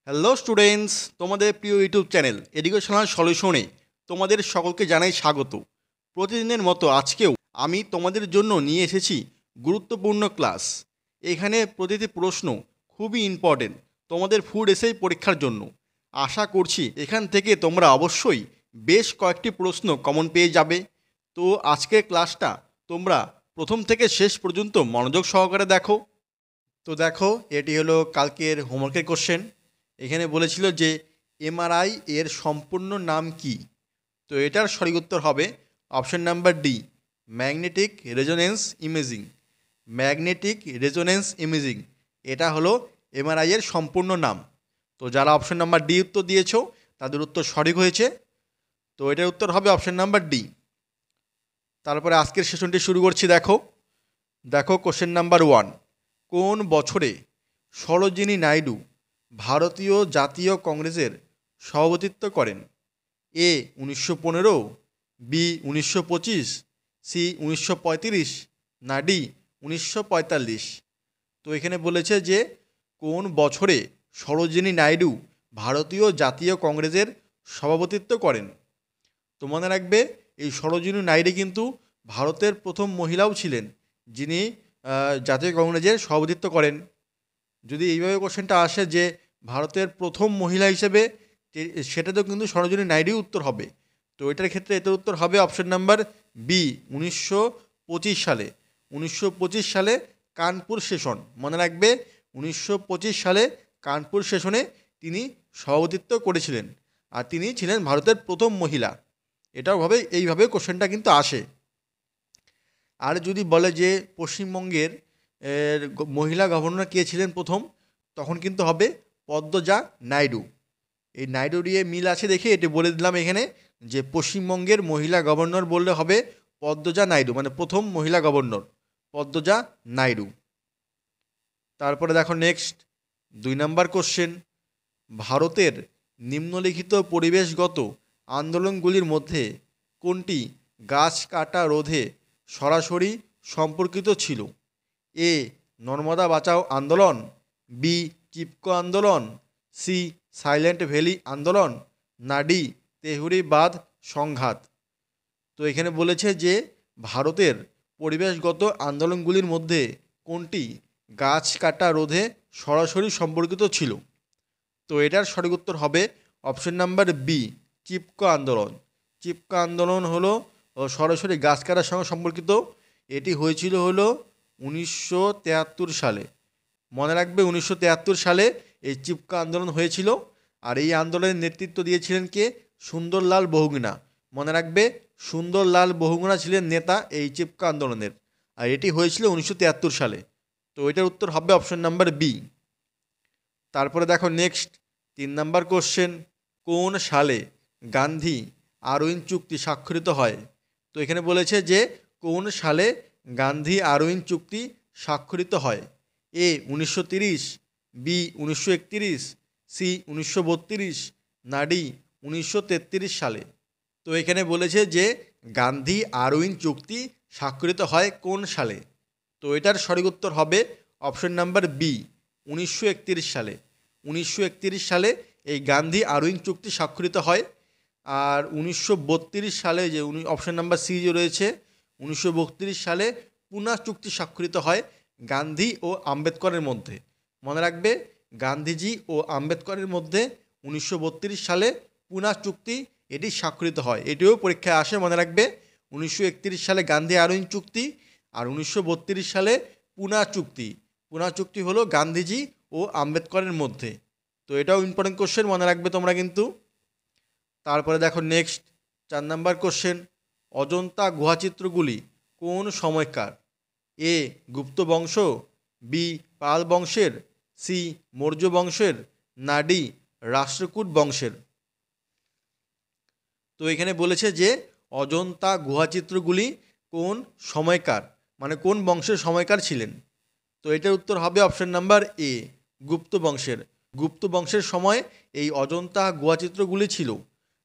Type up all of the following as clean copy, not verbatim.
Hello students, তোমাদের প্রিয় YouTube channel educational সলিউশনে তোমাদের সকলকে জানাই স্বাগত। প্রতিদিনের মতো আজকেও আমি তোমাদের জন্য নিয়ে এসেছি গুরুত্বপূর্ণ ক্লাস। এখানে প্রতিটি প্রশ্ন খুবই ইম্পর্টেন্ট তোমাদের ফুড এসেই পরীক্ষার জন্য। আশা করছি এখান থেকে তোমরা অবশ্যই বেশ কয়েকটি প্রশ্ন কমন পেয়ে যাবে। তো আজকের ক্লাসটা তোমরা প্রথম থেকে শেষ পর্যন্ত মনোযোগ সহকারে দেখো। তো দেখো, এটি হলো কালকের হোমওয়ার্কের কোশ্চেন। এখানে বলেছিল যে এমআরআই এর সম্পূর্ণ নাম কি। তো এটার সঠিক উত্তর হবে option number D, magnetic resonance imaging. Magnetic resonance imaging এটা হলো এমআরআই এর সম্পূর্ণ নাম। তো যারা অপশন নাম্বার ডি উত্তর দিয়েছো তাদের উত্তর সঠিক হয়েছে। তো এটার উত্তর হবে অপশন নাম্বার ডি। তারপরে আজকের সেশনটি শুরু করছি। দেখো দেখো কোশ্চেন নাম্বার 1, কোন বছরে সরোজিনী নাইডু ভারতীয় জাতীয় কংগ্রেসের সভাপতিত্ব করেন? এ 1915, বি 1925, সি 1935, না ডি 1945। তো এখানে বলেছে যে কোন বছরে সরোজিনী নাইডু ভারতীয় জাতীয় কংগ্রেসের সভাপতিত্ব করেন। তো মনে রাখবে, এই সরোজিনী নাইডু কিন্তু ভারতের প্রথম মহিলাও ছিলেন যিনি জাতীয় কংগ্রেসের সভাপতিত্ব করেন। যদি এইভাবে কোশ্চেনটা আসে যে ভারতের প্রথম মহিলা হিসেবে, সেটাতেও কিন্তু সরোজিনী নাইডুই উত্তর হবে। তো এটার ক্ষেত্রে এটার উত্তর হবে অপশন নাম্বার বি, 1925 সালে। 1925 সালে কানপুর সেশন, মনে রাখবে 1925 সালে কানপুর সেশনে তিনি সভাপতিত্ব করেছিলেন, আর তিনি ছিলেন ভারতের প্রথম মহিলা। এটাও ভাবে এইভাবে কোশ্চেনটা কিন্তু আসে। আর যদি বলে যে পশ্চিমবঙ্গের মহিলা গভর্নর কে ছিলেন প্রথম, তখন কিন্তু হবে পদ্মজা নাইডু। এই নাইডু দিয়ে মিল আছে দেখে এটি বলে দিলাম এখানে, যে পশ্চিমবঙ্গের মহিলা গভর্নর বললে হবে পদ্মজা নাইডু, মানে প্রথম মহিলা গভর্নর পদ্মজা নাইডু। তারপরে দেখো নেক্সট 2 নম্বর কোশ্চেন, ভারতের নিম্নলিখিত পরিবেশগত আন্দোলনগুলির মধ্যে কোনটি গাছ কাটা রোধে সরাসরি সম্পর্কিত ছিল? এ নর্মদা বাঁচাও আন্দোলন, বি চিপকো আন্দোলন, সি সাইলেন্ট ভ্যালি আন্দোলন, না ডি তেহরি বাঁধ সংঘাত। তো এখানে বলেছে যে ভারতের পরিবেশগত আন্দোলনগুলির মধ্যে কোনটি গাছ কাটা রোধে সরাসরি সম্পর্কিত ছিল। তো এটার সঠিক উত্তর হবে অপশন নাম্বার বি, চিপকো আন্দোলন। চিপকো আন্দোলন হলো সরাসরি গাছ কাটার সঙ্গে সম্পর্কিত। এটি হয়েছিল হলো 1973 সালে। মনে রাখবে 1973 সালে এই চিপকো আন্দোলন হয়েছিল। আর এই আন্দোলনের নেতৃত্ব দিয়েছিলেন কে? সুন্দরলাল বহুগুণা। মনে রাখবে সুন্দরলাল বহুগুণা ছিলেন নেতা এই চিপকো আন্দোলনের, আর এটি হয়েছিল 1973 সালে। তো এটার উত্তর হবে অপশন নাম্বার বি। তারপরে দেখো নেক্সট 3 নম্বর কোশ্চেন, কোন সালে গান্ধী আরউইন চুক্তি স্বাক্ষরিত হয়? তো এখানে বলেছে যে কোন সালে গান্ধী আরউইন চুক্তি স্বাক্ষরিত হয়? এ 1930, বি 1931, সি 1932, না ডি 1933 সালে। তো এখানে বলেছে যে গান্ধী আরউইন চুক্তি স্বাক্ষরিত হয় কোন সালে। তো এটার সঠিক উত্তর হবে অপশন নাম্বার বি, 1931 সালে। 1931 সালে এই গান্ধী আরউইন চুক্তি স্বাক্ষরিত হয়। আর 1932 সালে যে অপশন নাম্বার সি যে রয়েছে, 1932 সালে পুনা চুক্তি স্বাক্ষরিত হয় গান্ধী ও আম্বেদকরের মধ্যে। মনে রাখবে গান্ধীজি ও আম্বেদকরের মধ্যে 1932 সালে পুনা চুক্তি এটি স্বাক্ষরিত হয়। এটিও পরীক্ষায় আসে, মনে রাখবে 1931 সালে গান্ধী আরউইন চুক্তি আর 1932 সালে পুনা চুক্তি। পুনা চুক্তি হলো গান্ধীজি ও আম্বেদকরের মধ্যে। তো এটাও ইম্পর্টেন্ট কোশ্চেন, মনে রাখবে তোমরা কিন্তু। তারপরে দেখো নেক্সট 4 নম্বর কোশ্চেন, অজন্তা গুহাচিত্রগুলি কোন সময়কার? এ গুপ্ত বংশ, বি পাল বংশের, সি মৌর্য বংশের, না ডি রাষ্ট্রকূট বংশের। তো এখানে বলেছে যে অজন্তা গুহাচিত্রগুলি কোন সময়কার, মানে কোন বংশের সময়কার ছিলেন। তো এটার উত্তর হবে অপশন নাম্বার এ, গুপ্ত বংশের। গুপ্ত বংশের সময় এই অজন্তা গুহাচিত্রগুলি ছিল।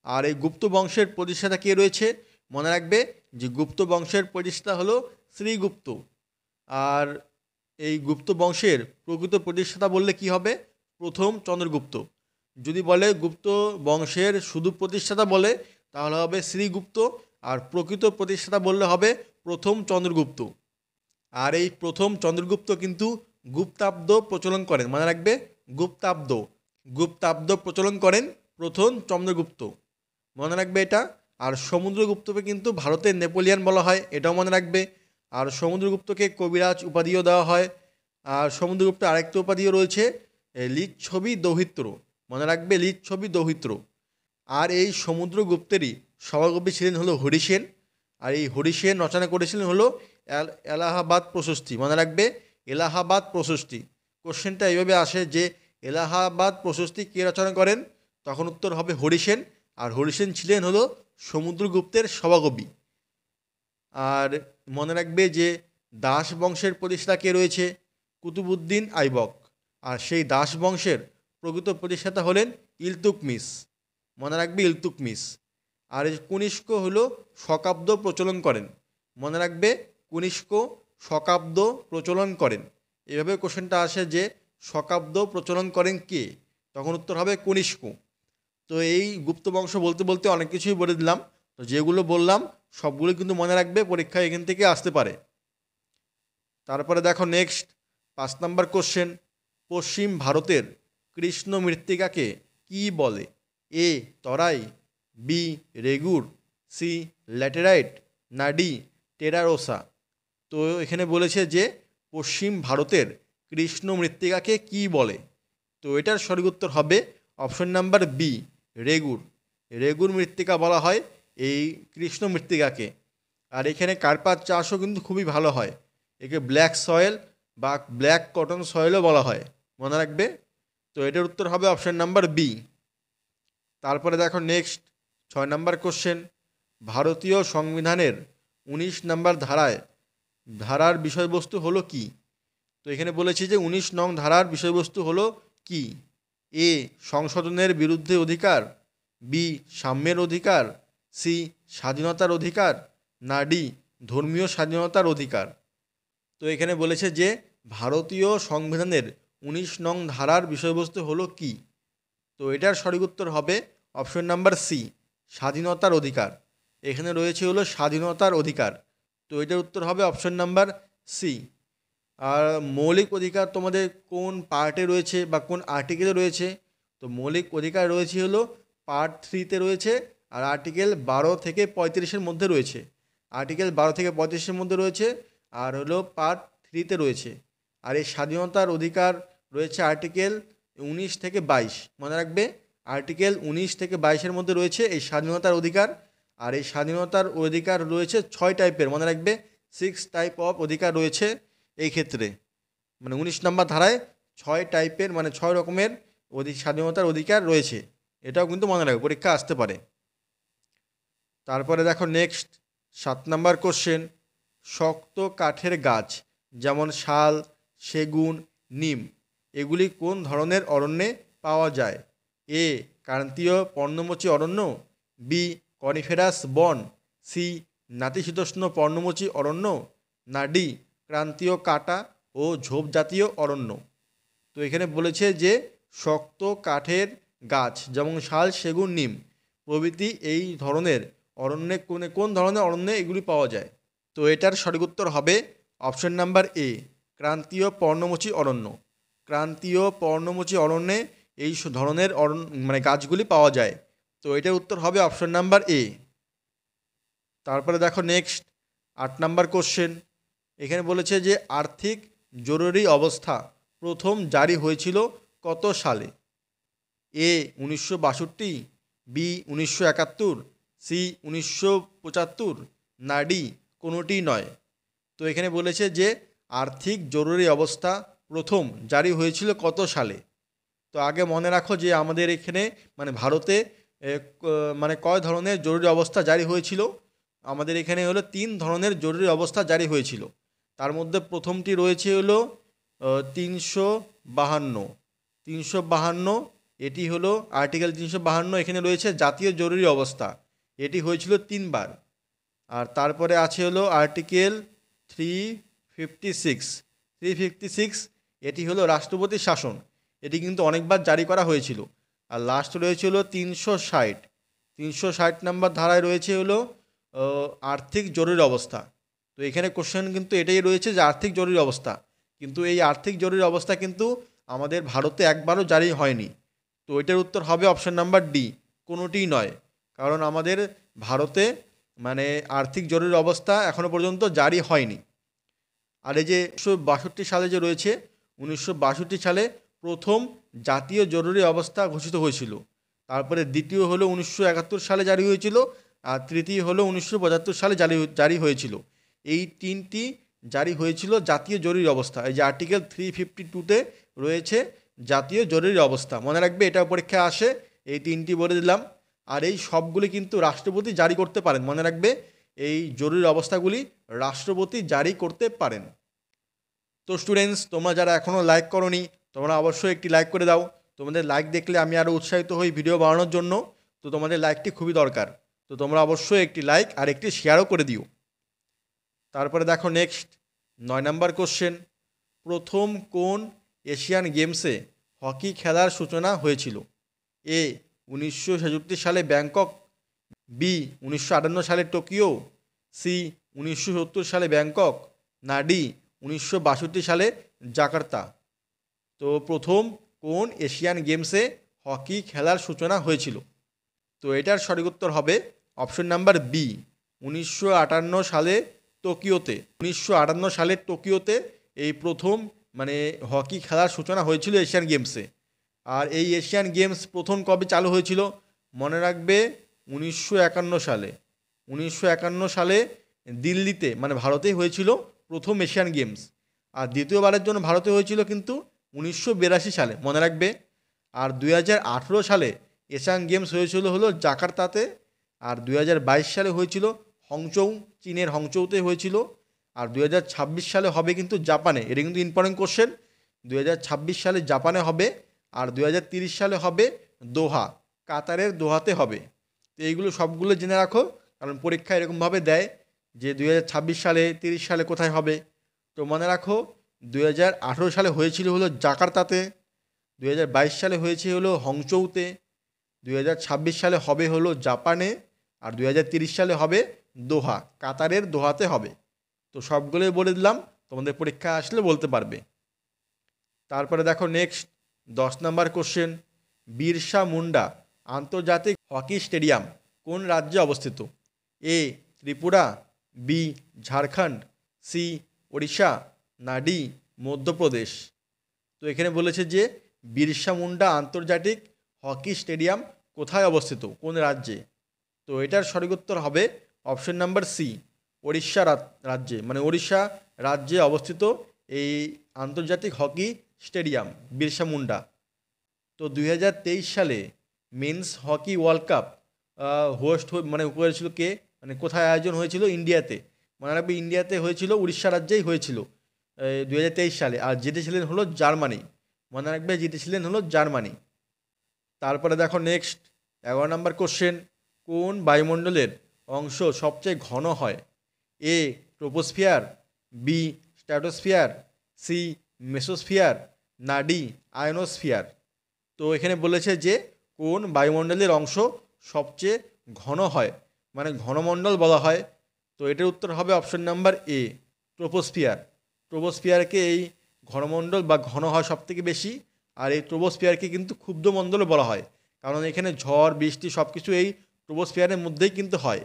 আর এই গুপ্ত বংশের প্রতিষ্ঠাতা কে রয়েছে? মনে রাখবে যে গুপ্ত বংশের প্রতিষ্ঠাতা হলো শ্রীগুপ্ত। আর এই গুপ্ত বংশের প্রকৃত প্রতিষ্ঠাতা বললে কি হবে? প্রথম চন্দ্রগুপ্ত। যদি বলে গুপ্ত বংশের শুধু প্রতিষ্ঠাতা বলে তাহলে হবে শ্রীগুপ্ত, আর প্রকৃত প্রতিষ্ঠাতা বললে হবে প্রথম চন্দ্রগুপ্ত। আর এই প্রথম চন্দ্রগুপ্ত কিন্তু গুপ্তাব্দ প্রচলন করেন, মনে রাখবে গুপ্তাব্দ, গুপ্তাব্দ প্রচলন করেন প্রথম চন্দ্রগুপ্ত, মনে রাখবে এটা। আর সমুদ্রগুপ্তকে কিন্তু ভারতের নেপোলিয়ান বলা হয়, এটাও মনে রাখবে। আর সমুদ্রগুপ্তকে কবিরাজ উপাধিও দেওয়া হয়। আর সমুদ্রগুপ্ত আরেকটা উপাধিও রয়েছে লিচ্ছবি দৌহিত্র, মনে রাখবে লিচ্ছবি দৌহিত্র। আর এই সমুদ্রগুপ্তেরই সভাকবি ছিলেন হলো হরিসেন, আর এই হরিসেন রচনা করেছিলেন হলো এলাহাবাদ প্রশস্তি, মনে রাখবে এলাহাবাদ প্রশস্তি। কোশ্চেনটা এইভাবে আসে যে এলাহাবাদ প্রশস্তি কে রচনা করেন, তখন উত্তর হবে হরিসেন। আর হরিসেন ছিলেন হলো সমুদ্রগুপ্তের সভাকবি। আর মনে রাখবে যে দাস বংশের প্রতিষ্ঠাতা কে রয়েছে, কুতুবুদ্দিন আইবক। আর সেই দাস বংশের প্রকৃত প্রতিষ্ঠাতা হলেন ইলতুৎমিশ, মনে রাখবে ইলতুৎমিশ। আর এই কনিষ্ক হলো শকাব্দ প্রচলন করেন, মনে রাখবে কনিষ্ক শকাব্দ প্রচলন করেন। এভাবে কোশ্চেনটা আসে যে শকাব্দ প্রচলন করেন কে, তখন উত্তর হবে কনিষ্ক। তো এই গুপ্ত বংশ বলতে বলতে অনেক কিছুই বলে দিলাম, তো যেগুলো বললাম সবগুলো কিন্তু মনে রাখবে, পরীক্ষায় এখান থেকে আসতে পারে। তারপরে দেখো নেক্সট 5 নম্বর কোশ্চেন, পশ্চিম ভারতের কৃষ্ণ মৃত্তিকাকে কি বলে? এ তরাই, বি রেগুর, সি ল্যাটেরাইট, না ডি টেরারোসা। তো এখানে বলেছে যে পশ্চিম ভারতের কৃষ্ণ মৃত্তিকাকে কি বলে? তো এটার সঠিক উত্তর হবে option number B regur. Regur মৃত্তিকা বলা হয় এই কৃষ্ণ মৃত্তিকাকে। আর এখানে কার্পাস চাষও কিন্তু খুবই ভালো হয়, একে ব্ল্যাক সয়েল বা ব্ল্যাক কটন সয়েলও বলা হয়, মনে রাখবে। তো এটার উত্তর হবে অপশন নাম্বার বি। তারপরে দেখো নেক্সট 6 নম্বর কোশ্চেন, ভারতীয় সংবিধানের 19 নম্বর ধারার বিষয়বস্তু হলো কি? তো এখানে বলেছি যে 19 নং ধারার বিষয়বস্তু হলো কি? এ সংশোধনের বিরুদ্ধে অধিকার, বি সাম্যের অধিকার, সি স্বাধীনতার অধিকার, না ডি ধর্মীয় স্বাধীনতার অধিকার। তো এখানে বলেছে যে ভারতীয় সংবিধানের 19 নং ধারার বিষয়বস্তু হলো কি? তো এটার সঠিক উত্তর হবে অপশন নাম্বার সি স্বাধীনতার অধিকার। এখানে রয়েছে হলো স্বাধীনতার অধিকার, তো এটার উত্তর হবে অপশন নাম্বার সি। আর মৌলিক অধিকার তোমাদের কোন পার্টে রয়েছে বা কোন আর্টিকেলে রয়েছে? তো মৌলিক অধিকার রয়েছে হলো পার্ট 3-তে রয়েছে, আর আর্টিকেল 12 থেকে 35-এর মধ্যে রয়েছে। আর্টিকেল 12 থেকে 35-এর মধ্যে রয়েছে, আর হলো পার্ট 3-তে রয়েছে। আর এই স্বাধীনতার অধিকার রয়েছে আর্টিকেল 19 থেকে 22, মনে রাখবে আর্টিকেল 19 থেকে 22-এর মধ্যে রয়েছে এই স্বাধীনতার অধিকার। আর এই স্বাধীনতার অধিকার রয়েছে 6 টাইপের, মনে রাখবে 6 টাইপ অফ অধিকার রয়েছে এই ক্ষেত্রে। মানে 19 নম্বর ধারায় 6 টাইপের মানে 6 রকমের স্বাধীনতার অধিকার রয়েছে, এটাও কিন্তু মনে রাখবে, পরীক্ষা আসতে পারে। তারপরে দেখো নেক্সট 7 নম্বর কোশ্চেন, শক্ত কাঠের গাছ যেমন শাল, সেগুন, নিম এগুলি কোন ধরনের অরণ্যে পাওয়া যায়? এ ক্রান্তীয় পর্ণমোচী অরণ্য, বি কনিফেরাস বন, সি নাতিশীতোষ্ণ পর্ণমোচী অরণ্য, না ডি ক্রান্তীয় কাটা ও ঝোপ জাতীয় অরণ্য। তো এখানে বলেছে যে শক্ত কাঠের গাছ যেমন শাল, সেগুন, নিম প্রভৃতি এই ধরনের অরণ্যে কোন ধরনের অরণ্যে এগুলি পাওয়া যায়? তো এটার সঠিক উত্তর হবে অপশন নাম্বার এ ক্রান্তীয় পর্ণমোচী অরণ্য। ক্রান্তীয় পর্ণমোচী অরণ্যে এই ধরনের মানে গাছগুলি পাওয়া যায়। তো এটার উত্তর হবে অপশন নাম্বার এ। তারপরে দেখো নেক্সট 8 নাম্বার কোশ্চেন, এখানে বলেছে যে আর্থিক জরুরি অবস্থা প্রথম জারি হয়েছিল কত সালে? এ 1962, বি 1971, সি 1975, না ডি কোনোটি নয়। তো এখানে বলেছে যে আর্থিক জরুরি অবস্থা প্রথম জারি হয়েছিল কত সালে? তো আগে মনে রাখো যে আমাদের এখানে মানে ভারতে মানে কয় ধরনের জরুরি অবস্থা জারি হয়েছিল? আমাদের এখানে হলো 3 ধরনের জরুরি অবস্থা জারি হয়েছিল। তার মধ্যে প্রথমটি রয়েছে হলো 352, এটি হলো আর্টিকেল 352, এখানে রয়েছে জাতীয় জরুরি অবস্থা, এটি হয়েছিল 3 বার। আর তারপরে আছে হলো আর্টিকেল 356, এটি হলো রাষ্ট্রপতির শাসন, এটি কিন্তু অনেকবার জারি করা হয়েছিল। আর লাস্ট রয়েছে হলো 360। 360 নাম্বার ধারায় রয়েছে হলো আর্থিক জরুরি অবস্থা। তো এখানে কোশ্চেন কিন্তু এটাই রয়েছে যে আর্থিক জরুরি অবস্থা, কিন্তু এই আর্থিক জরুরি অবস্থা কিন্তু আমাদের ভারতে একবারও জারি হয়নি। তো এটার উত্তর হবে অপশন নাম্বার ডি, কোনোটিই নয়। কারণ আমাদের ভারতে মানে আর্থিক জরুরি অবস্থা এখনও পর্যন্ত জারি হয়নি। আর এই যে 1962 সালে যে রয়েছে, 1962 সালে প্রথম জাতীয় জরুরি অবস্থা ঘোষিত হয়েছিল। তারপরে দ্বিতীয় হলো 1971 সালে জারি হয়েছিল, আর তৃতীয় হলো 1975 সালে জারি হয়েছিল। এই তিনটি জারি হয়েছিল জাতীয় জরুরি অবস্থা। এই যে আর্টিকেল 352-তে রয়েছে জাতীয় জরুরি অবস্থা, মনে রাখবে, এটা পরীক্ষায় আসে। এই তিনটি বলে দিলাম। আর এই সবগুলি কিন্তু রাষ্ট্রপতি জারি করতে পারেন, মনে রাখবে, এই জরুরি অবস্থাগুলি রাষ্ট্রপতি জারি করতে পারেন। তো স্টুডেন্টস, তোমরা যারা এখনও লাইক করোনি, তোমরা অবশ্যই একটি লাইক করে দাও। তোমাদের লাইক দেখলে আমি আরও উৎসাহিত হই ভিডিও বানানোর জন্য। তো তোমাদের লাইকটি খুবই দরকার। তো তোমরা অবশ্যই একটি লাইক আর একটি শেয়ারও করে দিও। তারপরে দেখো নেক্সট 9 নাম্বার কোশ্চেন, প্রথম কোন এশিয়ান গেমসে হকি খেলার সূচনা হয়েছিল? এ 1966 সালে ব্যাংকক, বি 1958 সালে টোকিও, সি 1970 সালে ব্যাংকক, না ডি 1962 সালে জাকার্তা। তো প্রথম কোন এশিয়ান গেমসে হকি খেলার সূচনা হয়েছিল? তো এটার সঠিক উত্তর হবে অপশন নাম্বার বি, 1958 সালে টোকিওতে। 1958 সালে টোকিওতে এই প্রথম মানে হকি খেলার সূচনা হয়েছিল এশিয়ান গেমসে। আর এই এশিয়ান গেমস প্রথম কবে চালু হয়েছিল? মনে রাখবে 1951 সালে। 1951 সালে দিল্লিতে মানে ভারতেই হয়েছিল প্রথম এশিয়ান গেমস। আর দ্বিতীয়বারের জন্য ভারতে হয়েছিল কিন্তু 1982 সালে, মনে রাখবে। আর 2018 সালে এশিয়ান গেমস হয়েছিল হলো জাকার্তাতে। আর 2022 সালে হয়েছিল হংচৌ, চীনের হংচৌতে হয়েছিল। আর 2026 সালে হবে কিন্তু জাপানে। এটা কিন্তু ইম্পর্টেন্ট কোশ্চেন। 2026 সালে জাপানে হবে। আর 2030 সালে হবে দোহা, কাতারের দোহাতে হবে। তো এইগুলো সবগুলো জেনে রাখো, কারণ পরীক্ষা এরকমভাবে দেয় যে 2026 সালে 30 সালে কোথায় হবে। তো মনে রাখো 2018 সালে হয়েছিল হলো জাকার্তাতে, 2022 সালে হয়েছে হলো হংচৌতে, 2026 সালে হবে হলো জাপানে, আর 2030 সালে হবে দোহা, কাতারের দোহাতে হবে। তো সবগুলোই বলে দিলাম, তোমাদের পরীক্ষা আসলে বলতে পারবে। তারপরে দেখো next 10 number question, Birsa Munda আন্তর্জাতিক হকি স্টেডিয়াম কোন রাজ্যে অবস্থিত? এ ত্রিপুরা, বি ঝাড়খণ্ড, সি ওড়িশা, না ডি মধ্যপ্রদেশ। তো এখানে বলেছে যে বিরসা মুন্ডা আন্তর্জাতিক হকি স্টেডিয়াম কোথায় অবস্থিত, কোন রাজ্যে? তো এটার সঠিক উত্তর হবে অপশন নাম্বার সি, ওড়িশা রাজ্যে, মানে ওড়িশা রাজ্যে অবস্থিত এই আন্তর্জাতিক হকি স্টেডিয়াম বিরসা মুন্ডা। তো 2023 সালে men's hockey world cup host মানে করেছিল কে, মানে কোথায় আয়োজন হয়েছিল? ইন্ডিয়াতে। মনে রাখবে ইন্ডিয়াতে হয়েছিল, উড়িষ্যা রাজ্যেই হয়েছিল 2023 সালে। আর জিতেছিলেন হলো জার্মানি, মনে রাখবে জিতেছিলেন হলো জার্মানি। তারপরে দেখো নেক্সট 11 নাম্বার কোশ্চেন, কোন বায়ুমণ্ডলের অংশ সবচেয়ে ঘন হয়? A troposphere, B stratosphere, C mesosphere, না ডি আয়নোস্ফিয়ার। তো এখানে বলেছে যে কোন বায়ুমণ্ডলের অংশ সবচেয়ে ঘন হয়, মানে ঘনমণ্ডল বলা হয়। তো এটার উত্তর হবে অপশন নাম্বার এ, ট্রোপোস্ফিয়ার। ট্রোপোস্ফিয়ারকে এই ঘনমণ্ডল বা ঘন হয় সবথেকে বেশি। আর এই ট্রোপোস্ফিয়ারকে কিন্তু ক্ষুব্ধমণ্ডলও বলা হয়, কারণ এখানে ঝড় বৃষ্টি সব কিছু এই ট্রোপোস্ফিয়ারের মধ্যেই কিন্তু হয়।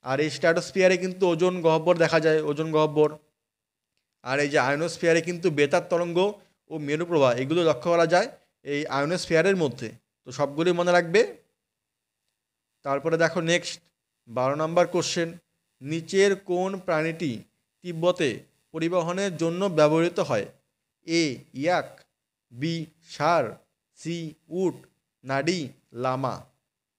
আর এই স্ট্র্যাটোস্ফিয়ারে কিন্তু ওজোন গহ্বর দেখা যায়, ওজোন গহ্বর। আর এই যে আয়নোস্ফিয়ারে কিন্তু বেতার তরঙ্গ ও মেরুপ্রবাহ এগুলো লক্ষ্য করা যায় এই আয়নোস্ফিয়ারের মধ্যে। তো সবগুলি মনে রাখবে। তারপরে দেখো নেক্সট 12 নম্বর কোশ্চেন, নিচের কোন প্রাণীটি তিব্বতে পরিবহনের জন্য ব্যবহৃত হয়? এ ইয়াক, বি ষাঁড়, সি উট, না ডি লামা।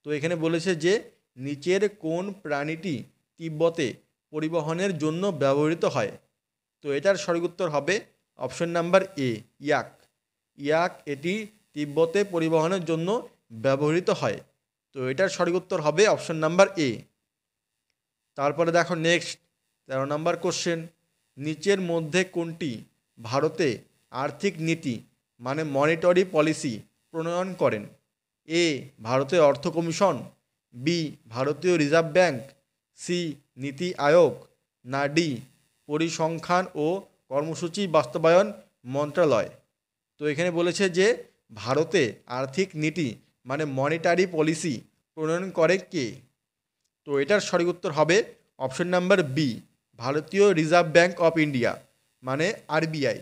তো এখানে বলেছে যে নিচের কোন প্রাণীটি তিব্বতে পরিবহনের জন্য ব্যবহৃত হয়? তো এটার সঠিক উত্তর হবে অপশন নাম্বার এ, ইয়াক। ইয়াক এটি তিব্বতে পরিবহনের জন্য ব্যবহৃত হয়। তো এটার সঠিক উত্তর হবে অপশন নাম্বার এ। তারপরে দেখো নেক্সট 13 নম্বর কোশ্চেন, নিচের মধ্যে কোনটি ভারতে আর্থিক নীতি মানে মনিটারি পলিসি প্রণয়ন করেন? এ ভারতীয় অর্থ কমিশন, বি ভারতীয় রিজার্ভ ব্যাঙ্ক, সি নীতি আয়োগ, না ডি পরিসংখ্যান ও কর্মসূচি বাস্তবায়ন মন্ত্রণালয়। তো এখানে বলেছে যে ভারতে আর্থিক নীতি মানে মনিটারি পলিসি প্রণয়ন করে কে? তো এটার সঠিক উত্তর হবে অপশন নাম্বার বি, ভারতীয় রিজার্ভ ব্যাঙ্ক অফ ইন্ডিয়া মানে আরবিআই।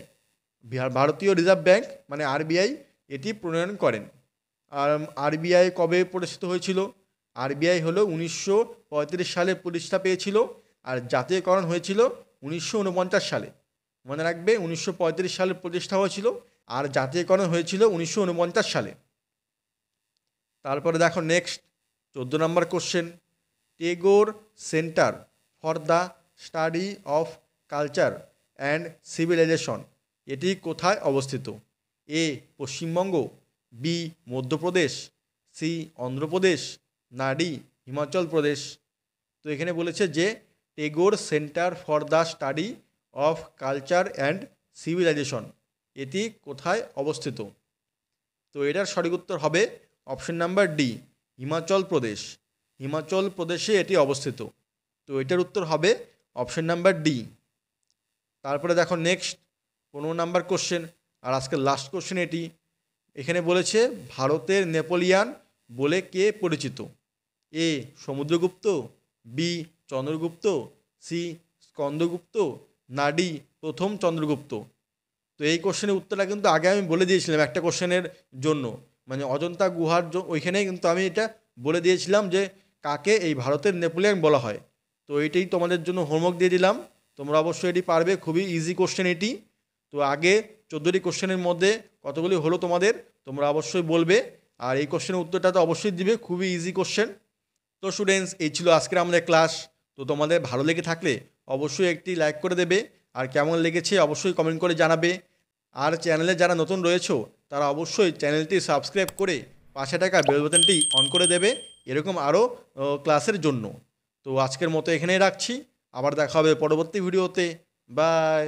ভারতীয় রিজার্ভ ব্যাঙ্ক মানে আরবিআই এটি প্রণয়ন করেন। আর আরবিআই কবে প্রতিষ্ঠিত হয়েছিল? আরবিআই হলো 1935 সালে প্রতিষ্ঠা পেয়েছিল, আর জাতীয়করণ হয়েছিল 1949 সালে। মনে রাখবে 1935 সালে প্রতিষ্ঠা হয়েছিল আর জাতীয়করণ হয়েছিল 1949 সালে। তারপরে দেখো নেক্সট 14 নম্বর question, Tagore centre for the study of culture and civilisation এটি কোথায় অবস্থিত? A Paschimbanga, B Madhya Pradesh, C Andhra Pradesh, না ডি হিমাচল প্রদেশ। তো এখানে বলেছে যে Tagore centre for the study of culture and civilisation এটি কোথায় অবস্থিত? তো এটার সঠিক উত্তর হবে option number D, Himachal Pradesh. Himachal প্রদেশে এটি অবস্থিত। তো এটার উত্তর হবে অপশন নাম্বার ডি। তারপরে দেখো নেক্সট 15 নাম্বার কোশ্চেন, আর আজকের লাস্ট কোশ্চেন এটি। এখানে বলেছে ভারতের নেপোলিয়ান বলে কে পরিচিত? এ সমুদ্রগুপ্ত, বি চন্দ্রগুপ্ত, সি স্কন্দগুপ্ত, না ডি প্রথম চন্দ্রগুপ্ত। তো এই কোশ্চেনের উত্তরটা কিন্তু আগে আমি বলে দিয়েছিলাম একটা কোশ্চেনের জন্য, মানে অজন্তা গুহার ওইখানেই কিন্তু আমি এটা বলে দিয়েছিলাম যে কাকে এই ভারতের নেপোলিয়ান বলা হয়। তো এইটাই তোমাদের জন্য হোমওয়ার্ক দিয়ে দিলাম, তোমরা অবশ্যই এটি পারবে, খুবই ইজি কোশ্চেন এটি। তো আগে 14টি কোশ্চেনের মধ্যে কতগুলি হলো তোমাদের তোমরা অবশ্যই বলবে, আর এই কোশ্চেনের উত্তরটা তো অবশ্যই দিবে, খুবই ইজি কোশ্চেন। তো স্টুডেন্টস এই ছিল আজকের আমাদের ক্লাস। তো তোমাদের ভালো লেগে থাকলে অবশ্যই একটি লাইক করে দেবে, আর কেমন লেগেছে অবশ্যই কমেন্ট করে জানাবে। আর চ্যানেলে যারা নতুন রয়েছো তারা অবশ্যই চ্যানেলটি সাবস্ক্রাইব করে পাশে থাকা বেল বাটনটি অন করে দেবে এরকম আরও ক্লাসের জন্য। তো আজকের মতো এখানেই রাখছি, আবার দেখা হবে পরবর্তী ভিডিওতে। বাই।